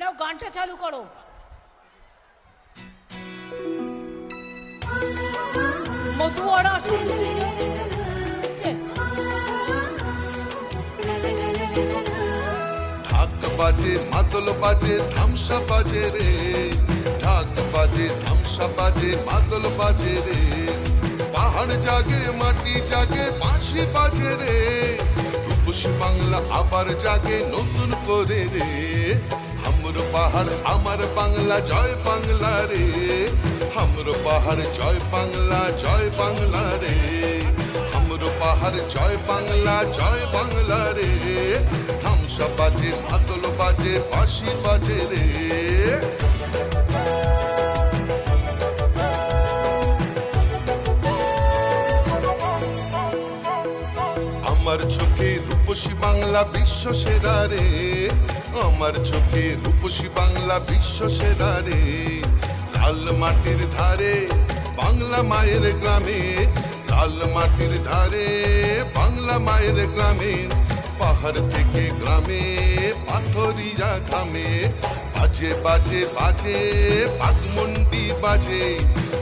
নাও গানটা চালু করো। মধুয়ারা ঢাক বাজে মাদল বাজে ধামসা বাজে রে, ঢাক বাজে ধামসা বাজে মাদল বাজে রে, পাহাড় জাগে মাটি জাগে বাঁশি বাজে রে, রূপসী বাংলা আবার জাগে নতুন করে রে। হামরো পাহাড় আমার বাংলা জয় বাংলা রে, হামরো পাহাড় জয় বাংলা রে, হামরো পাহাড় জয় বাংলা রে। ধামসা বাজে মাদল বাজে বাঁশি বাজে রে। আমার চোখে রূপসী বাংলা বিশ্ব সেরা রে, আমার চোখে রূপসী বাংলা বিশ্ব সেরা রে। লাল মাটির ধারে বাংলা মায়ের গ্রামে, লাল মাটির ধারে বাংলা মায়ের গ্রামে, পাহাড় থেকে গ্রামে পাথরিয়া থামে। বাজে বাজে বাজে বাগমন্ডি বাজে,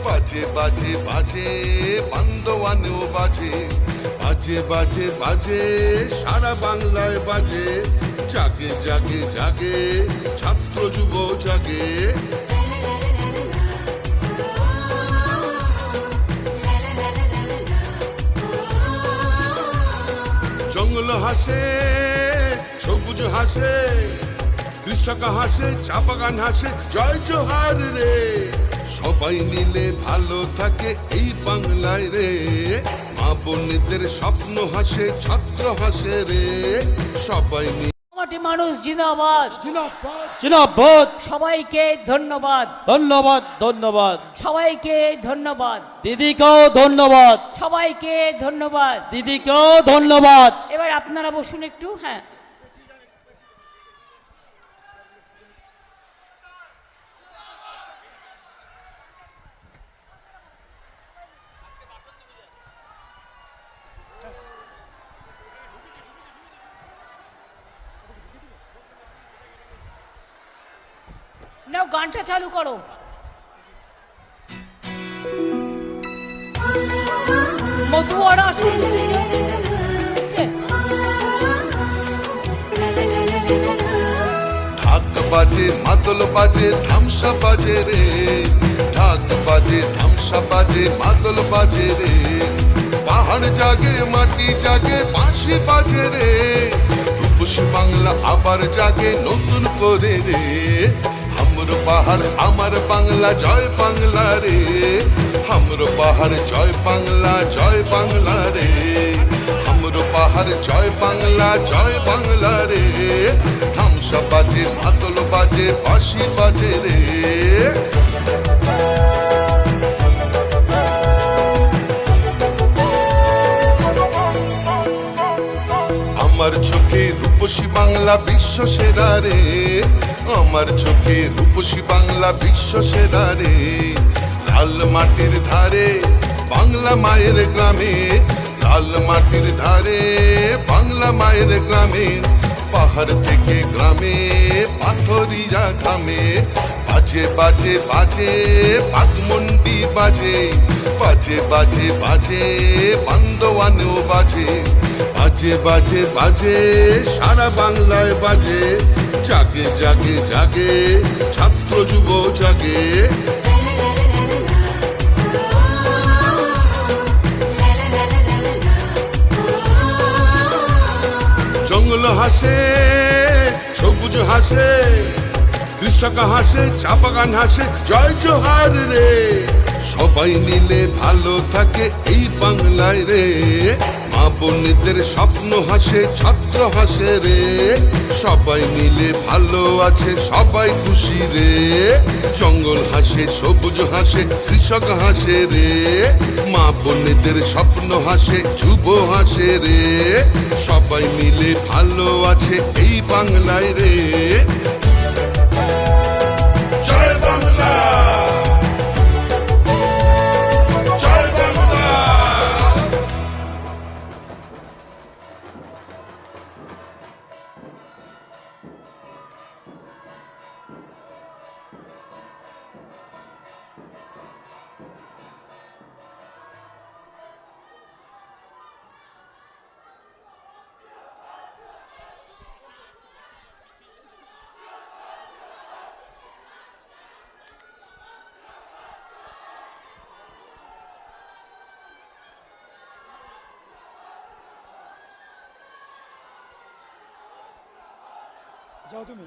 বাজে বাজে বাজে বান্দোয়ানেও বাজে, বাজে বাজে বাজে সারা বাংলায় বাজে। জাগে জাগে জাগে ছাত্র যুব জাগে। জঙ্গল হাসে সবুজ হাসে, কৃষক হাসে চা বাগান হাসে, জয় জোহার রে। সবাই মিলে ভালো থাকে এই বাংলায় রে, মা বোনেদের স্বপ্ন হাসে ছাত্র হাসে রে। সবাই মিলে মাটি মানুষ জিন্দাবাদ জিন্দাবাদ। সবাইকে ধন্যবাদ ধন্যবাদ ধন্যবাদ সবাইকে ধন্যবাদ দিদিকেও ধন্যবাদ, সবাইকে ধন্যবাদ। দিদিকেও ধন্যবাদ। এবার আপনারা বসুন একটু। হ্যাঁ, নাও গানটা চালু করো। মধুয়ারা ঢাক বাজে মাদল বাজে ধামসা বাজে রে, ঢাক বাজে ধামসা বাজে মাদল বাজে রে, পাহাড় জাগে মাটি জাগে বাঁশি বাজে রে, রূপসী বাংলা আবার জাগে নতুন করে রে। হামরো পাহাড় আমার বাংলা জয় বাংলা রে, হামরো পাহাড় জয় বাংলা রে, হামরো পাহাড় জয় বাংলা রে। ধামসা বাজে মাদল বাজে বাঁশি বাজে রে। আমার চোখে রূপসী বাংলা বিশ্ব সেরা রে, আমার চোখে রূপসী বাংলা বিশ্ব সেরা রে। লাল মাটির ধারে বাংলা মায়ের গ্রামে, লাল মাটির ধারে বাংলা মায়ের গ্রামে, পাহাড় থেকে গ্রামে পাথরিয়া থামে। বাজে বাজে বাজে বাগমন্ডি বাজে, বাজে বাজে বাজে বান্দোয়ানেও বাজে, বাজে বাজে বাজে সারা বাংলায় বাজে। জাগে জাগে জাগে ছাত্র যুব জাগে। জঙ্গল হাসে সবুজ হাসে, কৃষক হাসে চা বাগান হাসে, জয় জোহার রে। সবাই মিলে ভালো থাকে এই বাংলায় রে, মা বোনেদের স্বপ্ন হাসে ছাত্র হাসে রে। সবাই মিলে ভালো আছে সবাই খুশি রে। জঙ্গল হাসে সবুজ হাসে কৃষক হাসে রে, মা বোনেদের স্বপ্ন হাসে যুব হাসে রে। সবাই মিলে ভালো আছে এই বাংলায় রে। জয় বাংলা। যাও তুমি